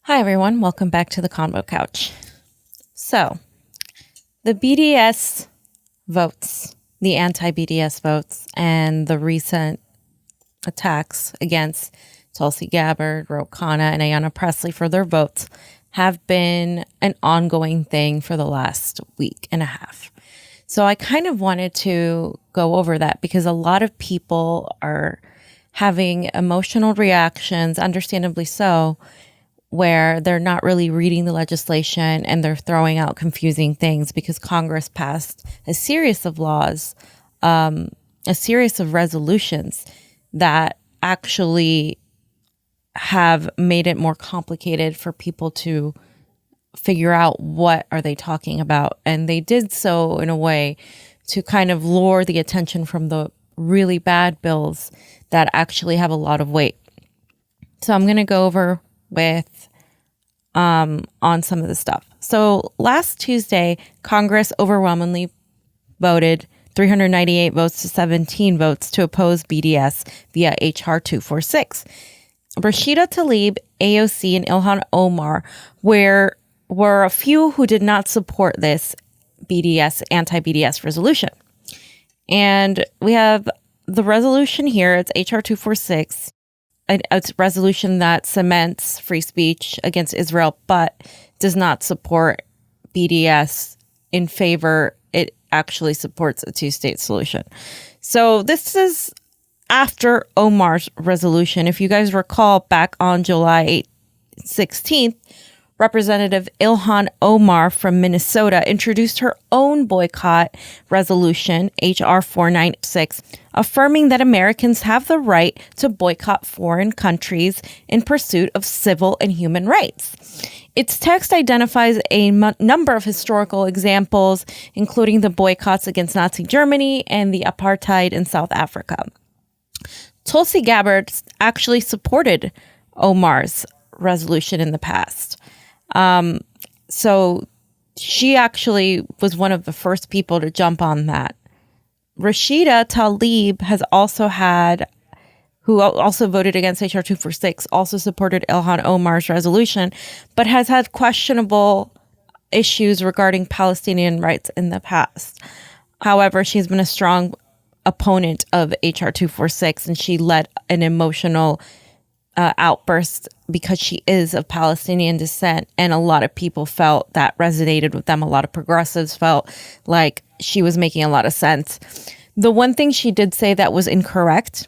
Hi, everyone. Welcome back to the CONVO Couch. So, the BDS votes, the anti-BDS votes, and the recent attacks against Tulsi Gabbard, Khanna, and Ayana Presley for their votes have been an ongoing thing for the last week and a half. So I kind of wanted to go over that because a lot of people are having emotional reactions, understandably so, where they're not really reading the legislation and they're throwing out confusing things because Congress passed a series of laws, a series of resolutions that actually have made it more complicated for people to figure out what are they talking about. And they did so in a way to kind of lure the attention from the really bad bills that actually have a lot of weight. So I'm going to go over with on some of the stuff. So last Tuesday, Congress overwhelmingly voted 398 votes to 17 votes to oppose BDS via HR 246. Rashida Tlaib, AOC, and Ilhan Omar were a few who did not support this anti-BDS resolution. And we have the resolution here. It's HR 246. It's a resolution that cements free speech against Israel, but does not support BDS in favor. It actually supports a two-state solution. So this is after Omar's resolution. If you guys recall, back on July 16th, Representative Ilhan Omar from Minnesota introduced her own boycott resolution, HR 496, affirming that Americans have the right to boycott foreign countries in pursuit of civil and human rights. Its text identifies a number of historical examples, including the boycotts against Nazi Germany and the apartheid in South Africa. Tulsi Gabbard actually supported Omar's resolution in the past. So she actually was one of the first people to jump on that. Rashida Tlaib who also voted against HR 246, also supported Ilhan Omar's resolution, but has had questionable issues regarding Palestinian rights in the past. However, she's been a strong opponent of HR 246, and she led an emotional outburst because she is of Palestinian descent, and a lot of people felt that resonated with them. A lot of progressives felt like she was making a lot of sense. The one thing she did say that was incorrect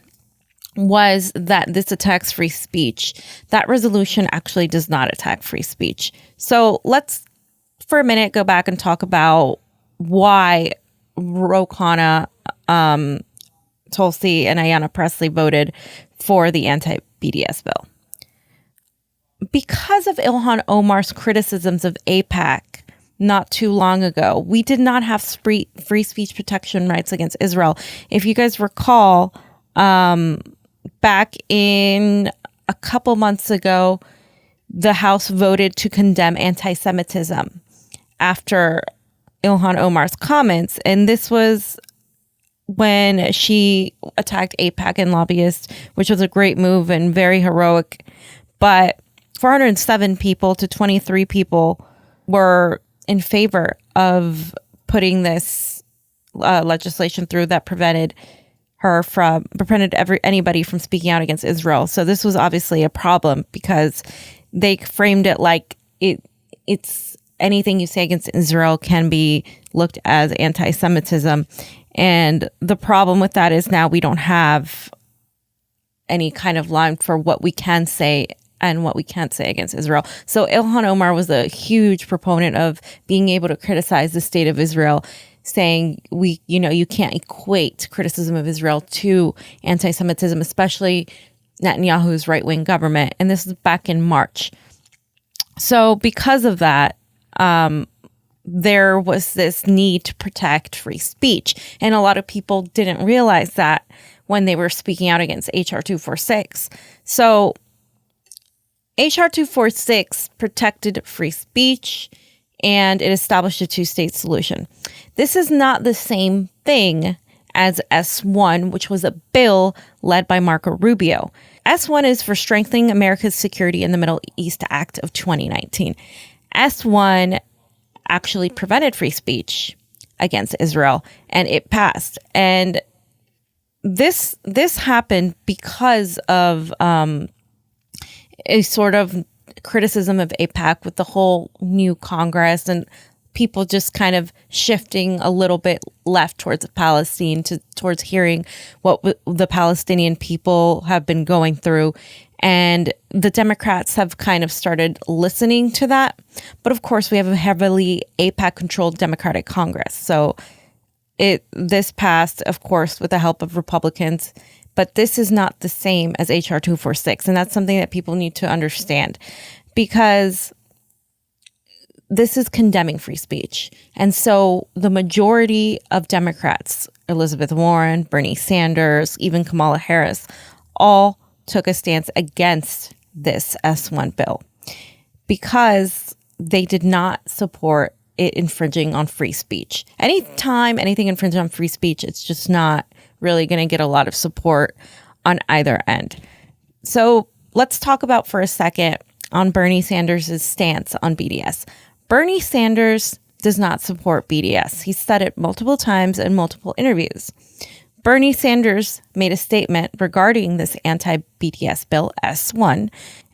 was that this attacks free speech. That resolution actually does not attack free speech. So let's, for a minute, go back and talk about why Khanna, Tulsi, and Ayana Presley voted for the anti-BDS bill. Because of Ilhan Omar's criticisms of AIPAC not too long ago, we did not have free speech protection rights against Israel. If you guys recall, back in a couple months ago, the House voted to condemn anti-Semitism after Ilhan Omar's comments. And this was when she attacked AIPAC and lobbyists, which was a great move and very heroic. But 407 people to 23 people were in favor of putting this legislation through that prevented anybody from speaking out against Israel. So this was obviously a problem because they framed it like it's anything you say against Israel can be looked as anti-Semitism. And the problem with that is now we don't have any kind of line for what we can say and what we can't say against Israel. So Ilhan Omar was a huge proponent of being able to criticize the state of Israel, saying you can't equate criticism of Israel to anti-Semitism, especially Netanyahu's right-wing government. And this is back in March. So because of that, there was this need to protect free speech. And a lot of people didn't realize that when they were speaking out against HR 246. So HR 246 protected free speech and it established a two-state solution. This is not the same thing as S1, which was a bill led by Marco Rubio. S1 is for Strengthening America's Security in the Middle East Act of 2019. S1 actually prevented free speech against Israel, and it passed. And this happened because of a sort of criticism of AIPAC with the whole new Congress and people just kind of shifting a little bit left towards Palestine, towards hearing what the Palestinian people have been going through. And the Democrats have kind of started listening to that. But of course, we have a heavily AIPAC-controlled Democratic Congress. So this passed, of course, with the help of Republicans. But this is not the same as HR 246. And that's something that people need to understand, because this is condemning free speech. And so the majority of Democrats, Elizabeth Warren, Bernie Sanders, even Kamala Harris, all took a stance against this S1 bill because they did not support it infringing on free speech. Anytime anything infringes on free speech, it's just not really going to get a lot of support on either end. So let's talk about for a second on Bernie Sanders' stance on BDS. Bernie Sanders does not support BDS. He said it multiple times in multiple interviews. Bernie Sanders made a statement regarding this anti-BDS bill S1,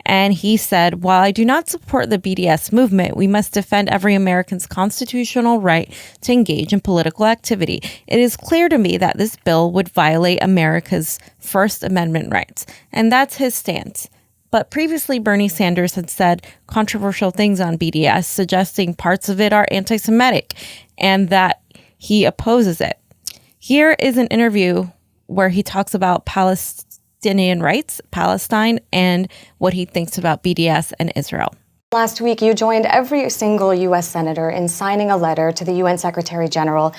and he said, "While I do not support the BDS movement, we must defend every American's constitutional right to engage in political activity. It is clear to me that this bill would violate America's First Amendment rights." And that's his stance. But previously, Bernie Sanders had said controversial things on BDS, suggesting parts of it are anti-Semitic and that he opposes it. Here is an interview where he talks about Palestinian rights, Palestine, and what he thinks about BDS and Israel. Last week, you joined every single U.S. senator in signing a letter to the UN Secretary General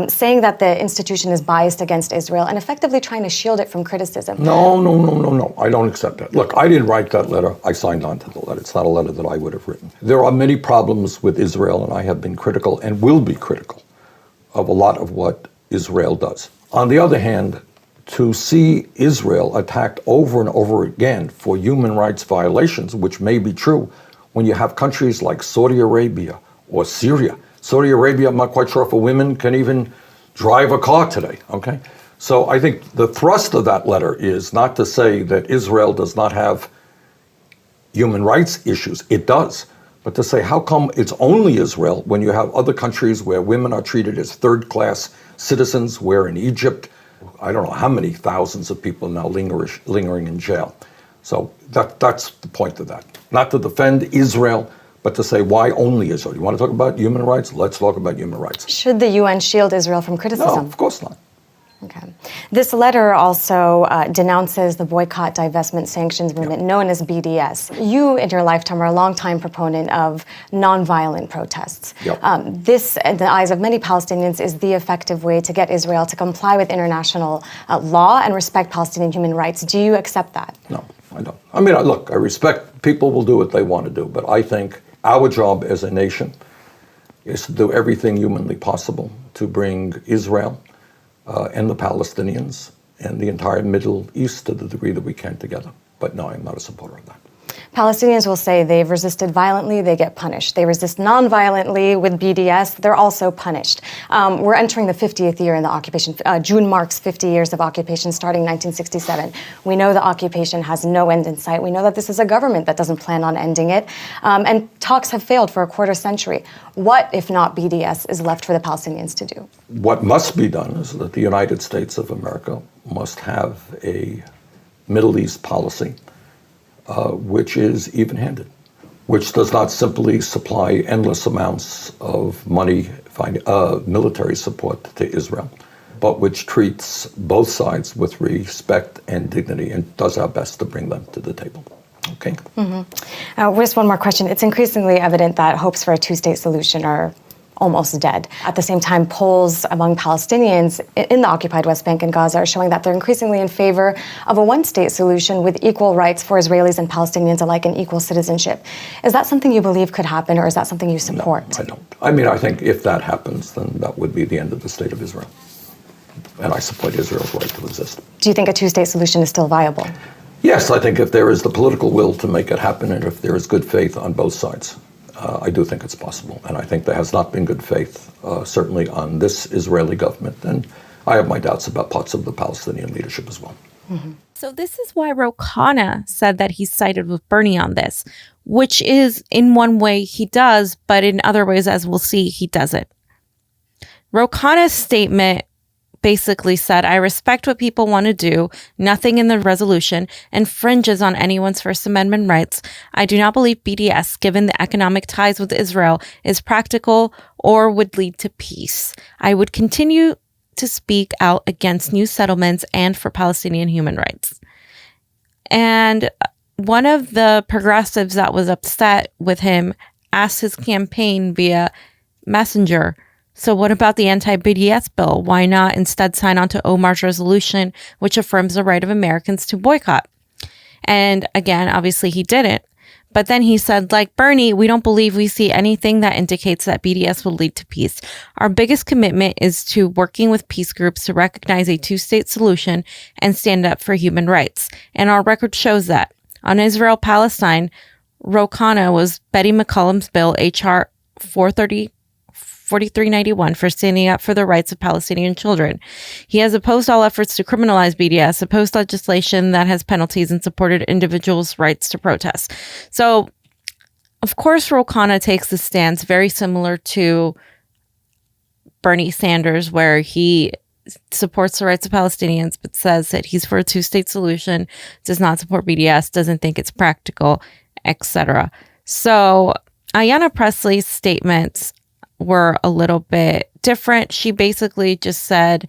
saying that the institution is biased against Israel and effectively trying to shield it from criticism. No. I don't accept that. Look, I didn't write that letter. I signed on to the letter. It's not a letter that I would have written. There are many problems with Israel, and I have been critical and will be critical of a lot of what Israel does. On the other hand, to see Israel attacked over and over again for human rights violations, which may be true, when you have countries like Saudi Arabia or Syria. Saudi Arabia, I'm not quite sure if a woman can even drive a car today, okay? So I think the thrust of that letter is not to say that Israel does not have human rights issues. It does. But to say, how come it's only Israel when you have other countries where women are treated as third-class citizens, where in Egypt, I don't know how many thousands of people are now lingering in jail. So that's the point of that. Not to defend Israel, but to say, why only Israel? You want to talk about human rights? Let's talk about human rights. Should the UN shield Israel from criticism? No, of course not. Okay. This letter also denounces the boycott, divestment, sanctions movement known as BDS. You, in your lifetime, are a longtime proponent of nonviolent protests. This, in the eyes of many Palestinians, is the effective way to get Israel to comply with international law and respect Palestinian human rights. Do you accept that? No, I don't. I mean, look, I respect people will do what they want to do, but I think our job as a nation is to do everything humanly possible to bring Israel and the Palestinians and the entire Middle East to the degree that we can together. But no, I'm not a supporter of that. Palestinians will say they've resisted violently, they get punished. They resist non-violently with BDS, they're also punished. We're entering the 50th year in the occupation. June marks 50 years of occupation starting in 1967. We know the occupation has no end in sight. We know that this is a government that doesn't plan on ending it. And talks have failed for a quarter century. What, if not BDS, is left for the Palestinians to do? What must be done is that the United States of America must have a Middle East policy which is even-handed, which does not simply supply endless amounts of money, military support to Israel, but which treats both sides with respect and dignity and does our best to bring them to the table. Okay? Just one more question. It's increasingly evident that hopes for a two-state solution are almost dead. At the same time, polls among Palestinians in the occupied West Bank and Gaza are showing that they're increasingly in favor of a one-state solution with equal rights for Israelis and Palestinians alike and equal citizenship. Is that something you believe could happen, or is that something you support? No, I don't. I mean, I think if that happens, then that would be the end of the state of Israel. And I support Israel's right to exist. Do you think a two-state solution is still viable? Yes, I think if there is the political will to make it happen and if there is good faith on both sides, I do think it's possible. And I think there has not been good faith, certainly on this Israeli government. And I have my doubts about parts of the Palestinian leadership as well. Mm-hmm. So this is why Ro Khanna said that he sided with Bernie on this, which is in one way he does, but in other ways, as we'll see, he doesn't. Ro Khanna's statement basically said, I respect what people want to do. Nothing in the resolution infringes on anyone's First Amendment rights. I do not believe BDS, given the economic ties with Israel, is practical or would lead to peace. I would continue to speak out against new settlements and for Palestinian human rights. And one of the progressives that was upset with him asked his campaign via Messenger, so what about the anti-BDS bill? Why not instead sign on to Omar's resolution, which affirms the right of Americans to boycott? And again, obviously he didn't. But then he said, like Bernie, we don't believe we see anything that indicates that BDS will lead to peace. Our biggest commitment is to working with peace groups to recognize a two-state solution and stand up for human rights. And our record shows that. On Israel-Palestine, Ro Khanna was Betty McCollum's bill, HR 4391, for standing up for the rights of Palestinian children. He has opposed all efforts to criminalize BDS, opposed legislation that has penalties, and supported individuals' rights to protest. So, of course, Ro Khanna takes a stance very similar to Bernie Sanders, where he supports the rights of Palestinians, but says that he's for a two-state solution, does not support BDS, doesn't think it's practical, etc. So, Ayana Presley's statements were a little bit different. She basically just said,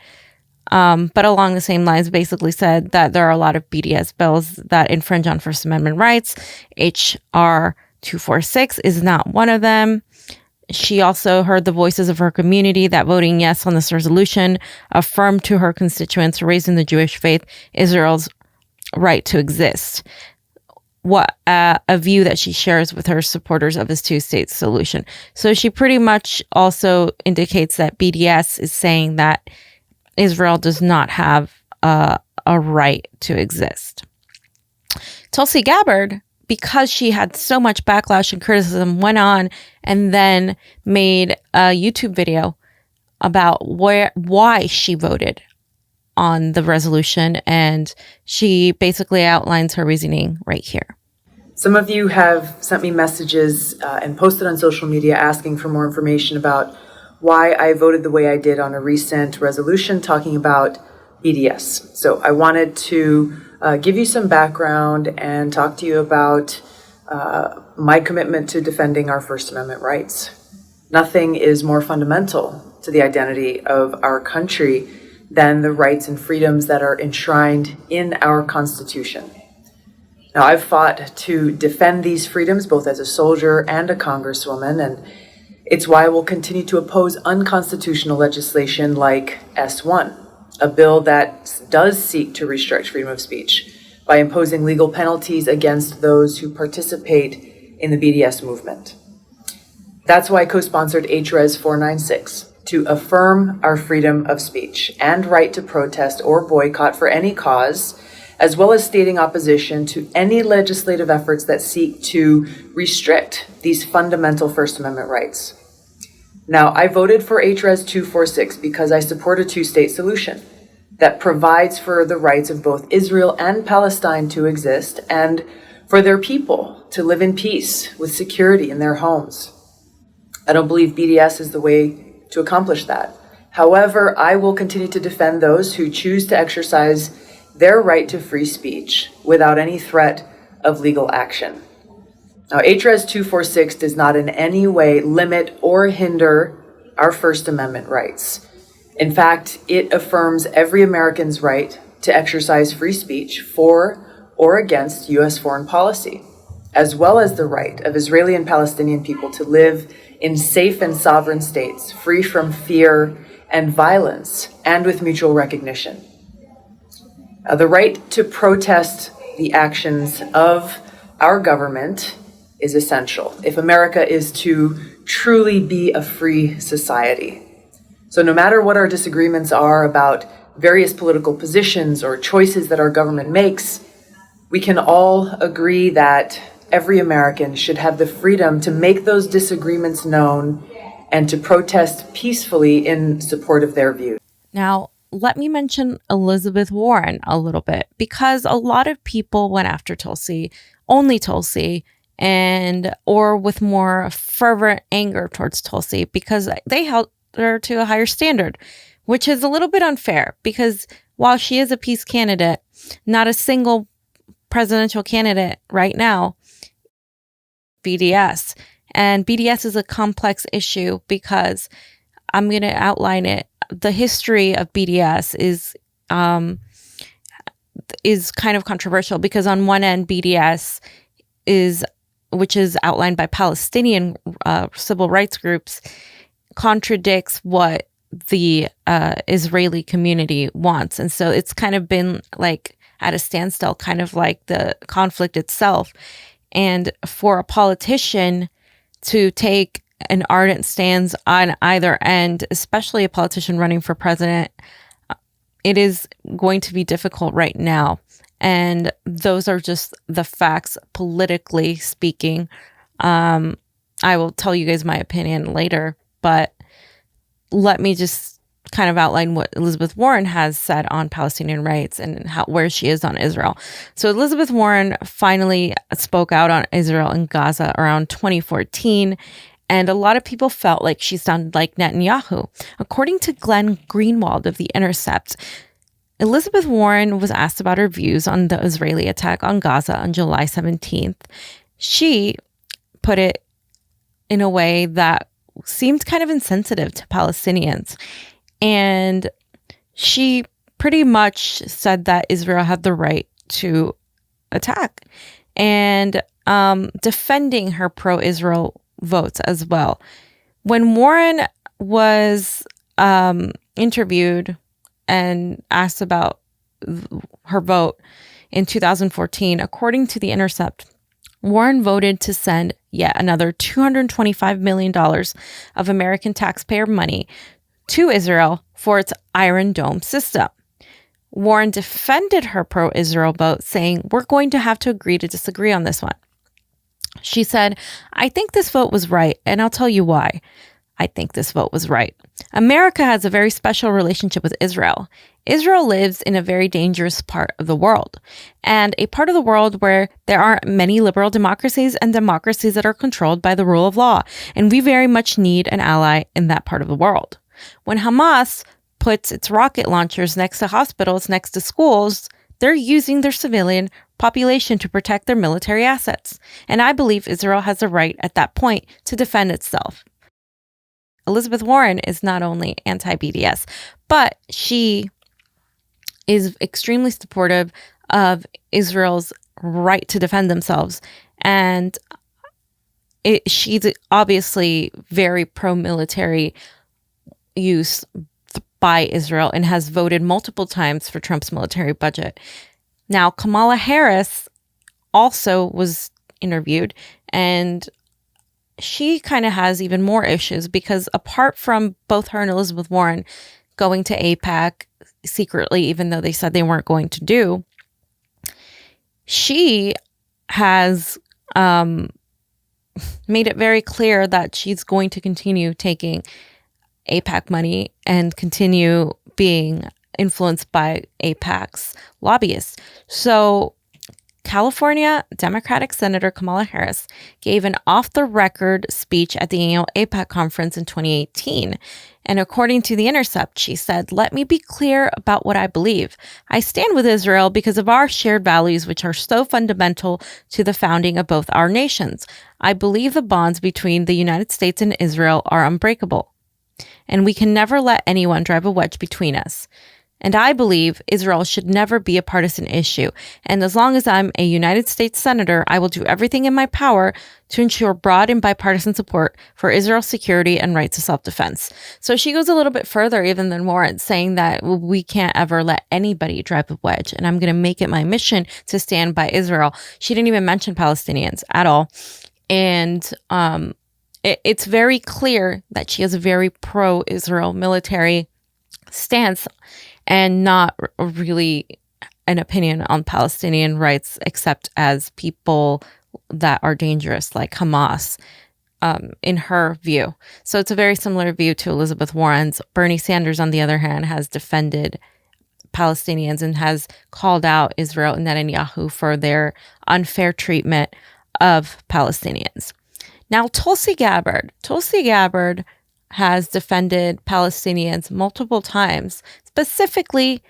but along the same lines, basically said that there are a lot of BDS bills that infringe on First Amendment rights. HR 246 is not one of them. She also heard the voices of her community that voting yes on this resolution affirmed to her constituents raising the Jewish faith Israel's right to exist. A view that she shares with her supporters of this two-state solution. So she pretty much also indicates that BDS is saying that Israel does not have a right to exist. Tulsi Gabbard, because she had so much backlash and criticism, went on and then made a YouTube video about why she voted on the resolution, and she basically outlines her reasoning right here. Some of you have sent me messages and posted on social media asking for more information about why I voted the way I did on a recent resolution talking about BDS. So I wanted to give you some background and talk to you about my commitment to defending our First Amendment rights. Nothing is more fundamental to the identity of our country than the rights and freedoms that are enshrined in our Constitution. Now, I've fought to defend these freedoms both as a soldier and a congresswoman, and it's why I will continue to oppose unconstitutional legislation like S1, a bill that does seek to restrict freedom of speech by imposing legal penalties against those who participate in the BDS movement. That's why I co-sponsored HRES 496, to affirm our freedom of speech and right to protest or boycott for any cause, as well as stating opposition to any legislative efforts that seek to restrict these fundamental First Amendment rights. Now, I voted for HRES 246 because I support a two-state solution that provides for the rights of both Israel and Palestine to exist and for their people to live in peace with security in their homes. I don't believe BDS is the way to accomplish that. However, I will continue to defend those who choose to exercise their right to free speech without any threat of legal action. Now, HRES 246 does not in any way limit or hinder our First Amendment rights. In fact, it affirms every American's right to exercise free speech for or against U.S. foreign policy, as well as the right of Israeli and Palestinian people to live in safe and sovereign states, free from fear and violence, and with mutual recognition. The right to protest the actions of our government is essential if America is to truly be a free society. So no matter what our disagreements are about various political positions or choices that our government makes, We can all agree that every American should have the freedom to make those disagreements known and to protest peacefully in support of their views. Now, let me mention Elizabeth Warren a little bit, because a lot of people went after Tulsi, only Tulsi, or with more fervent anger towards Tulsi because they held her to a higher standard, which is a little bit unfair because while she is a peace candidate, not a single presidential candidate right now, BDS. And BDS is a complex issue because I'm going to outline it. The history of BDS is kind of controversial because on one end, BDS which is outlined by Palestinian civil rights groups, contradicts what the Israeli community wants. And so it's kind of been like at a standstill, kind of like the conflict itself. And for a politician to take an ardent stance on either end, especially a politician running for president, it is going to be difficult right now. And those are just the facts, politically speaking. I will tell you guys my opinion later, but let me just kind of outline what Elizabeth Warren has said on Palestinian rights and where she is on Israel. So Elizabeth Warren finally spoke out on Israel and Gaza around 2014. And a lot of people felt like she sounded like Netanyahu. According to Glenn Greenwald of The Intercept, Elizabeth Warren was asked about her views on the Israeli attack on Gaza on July 17th. She put it in a way that seemed kind of insensitive to Palestinians. And she pretty much said that Israel had the right to attack and defending her pro-Israel votes as well. When Warren was interviewed and asked about her vote in 2014, according to The Intercept, Warren voted to send yet another $225 million of American taxpayer money to Israel for its Iron Dome system. Warren defended her pro-Israel vote, saying, "We're going to have to agree to disagree on this one." She said, "I think this vote was right, and I'll tell you why. I think this vote was right. America has a very special relationship with Israel. Israel lives in a very dangerous part of the world, and a part of the world where there aren't many liberal democracies and democracies that are controlled by the rule of law, and we very much need an ally in that part of the world. When Hamas puts its rocket launchers next to hospitals, next to schools, they're using their civilian population to protect their military assets, and I believe Israel has a right at that point to defend itself." Elizabeth Warren is not only anti-BDS, but she is extremely supportive of Israel's right to defend themselves. And she's obviously very pro-military use by Israel and has voted multiple times for Trump's military budget. Now, Kamala Harris also was interviewed, and she kind of has even more issues because apart from both her and Elizabeth Warren going to AIPAC secretly, even though they said they weren't going to do, she has made it very clear that she's going to continue taking AIPAC money and continue being influenced by AIPAC's lobbyists. So California Democratic Senator Kamala Harris gave an off-the-record speech at the annual AIPAC conference in 2018. And according to The Intercept, she said, "Let me be clear about what I believe. I stand with Israel because of our shared values, which are so fundamental to the founding of both our nations. I believe the bonds between the United States and Israel are unbreakable, and we can never let anyone drive a wedge between us. And I believe Israel should never be a partisan issue. And as long as I'm a United States Senator, I will do everything in my power to ensure broad and bipartisan support for Israel's security and right to self-defense." So she goes a little bit further even than Warren, saying that we can't ever let anybody drive a wedge. And I'm going to make it my mission to stand by Israel. She didn't even mention Palestinians at all. And it's very clear that she has a very pro-Israel military stance and not really an opinion on Palestinian rights except as people that are dangerous, like Hamas, in her view. So it's a very similar view to Elizabeth Warren's. Bernie Sanders, on the other hand, has defended Palestinians and has called out Israel and Netanyahu for their unfair treatment of Palestinians. Now, Tulsi Gabbard has defended Palestinians multiple times, specifically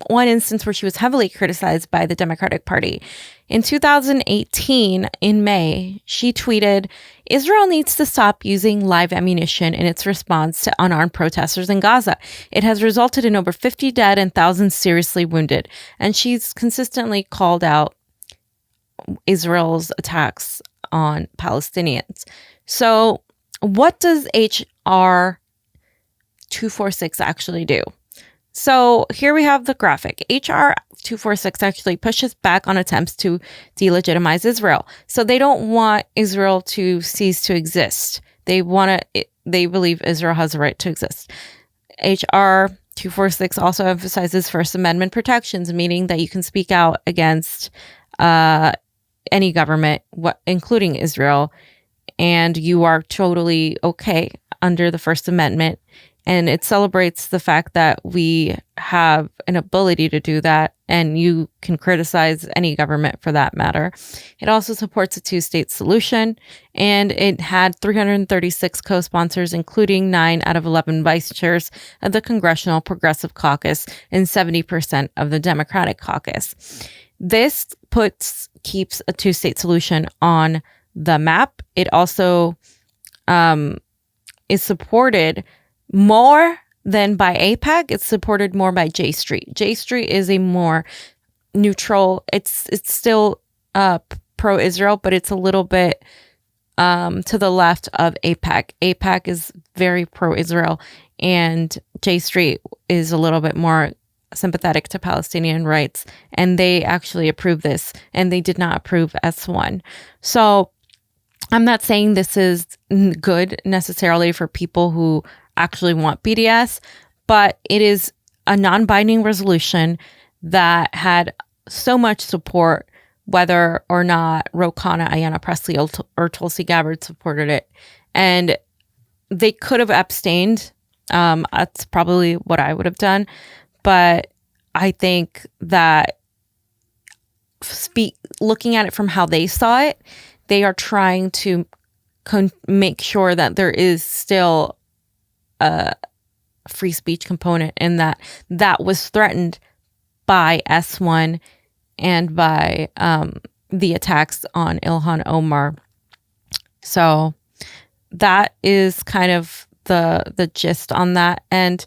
one instance where she was heavily criticized by the Democratic Party. In 2018, in May, she tweeted, "Israel needs to stop using live ammunition in its response to unarmed protesters in Gaza. It has resulted in over 50 dead and thousands seriously wounded." And she's consistently called out Israel's attacks on Palestinians. So what does HR 246 actually do? So here we have the graphic. HR 246 actually pushes back on attempts to delegitimize Israel. So they don't want Israel to cease to exist. They believe Israel has a right to exist. HR 246 also emphasizes First Amendment protections, meaning that you can speak out against any government, including Israel, and you are totally okay under the First Amendment. And it celebrates the fact that we have an ability to do that, and you can criticize any government for that matter. It also supports a two-state solution, and it had 336 co-sponsors, including 9 out of 11 vice chairs of the Congressional Progressive Caucus and 70% of the Democratic Caucus. This keeps a two-state solution on the map. It also is supported more than by AIPAC. It's supported more by J Street. J Street is a more neutral. It's still pro-Israel, but it's a little bit to the left of AIPAC. AIPAC is very pro-Israel, and J Street is a little bit more sympathetic to Palestinian rights, and they actually approved this, and they did not approve S1. So I'm not saying this is good necessarily for people who actually want BDS, but it is a non-binding resolution that had so much support, whether or not Ro Khanna, Ayana Presley, or Tulsi Gabbard supported it. And they could have abstained. That's probably what I would have done. But I think that looking at it from how they saw it, they are trying to make sure that there is still a free speech component, and that was threatened by S1 and by the attacks on Ilhan Omar. So that is kind of the gist on that. And